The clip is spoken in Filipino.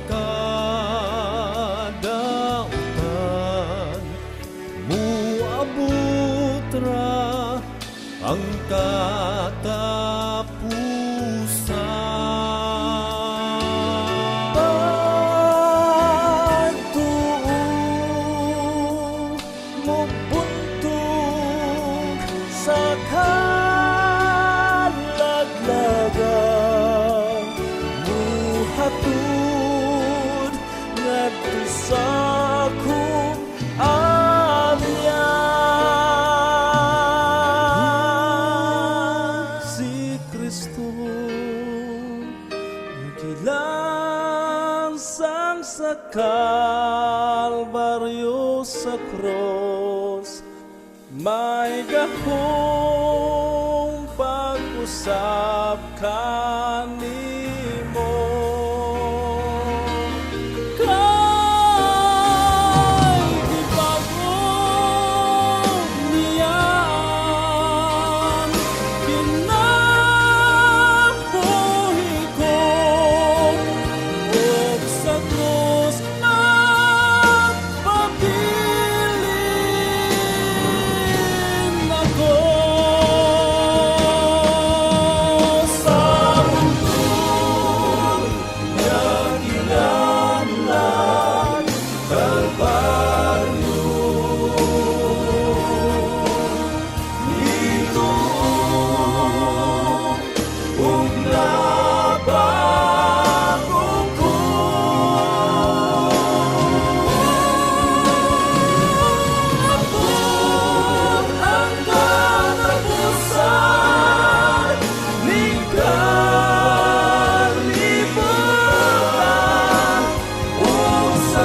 kadautan, muabot ra ang katapusan. Pagtuo mo buntog sa kalaglagan, muhatod ngadto sa akong amyan. Si Kristo gilansang sa Kalbaryo sa krus, may gahong pag-usap kanimo. Kay gipagod niyan kinabuhi ko, ug sa krus nagpabilin ako. Sa mundo nga kinahanglan, Kalbaryo, nituon ug nabago ko. Abot ang katapusan ning kalibutan, ug sa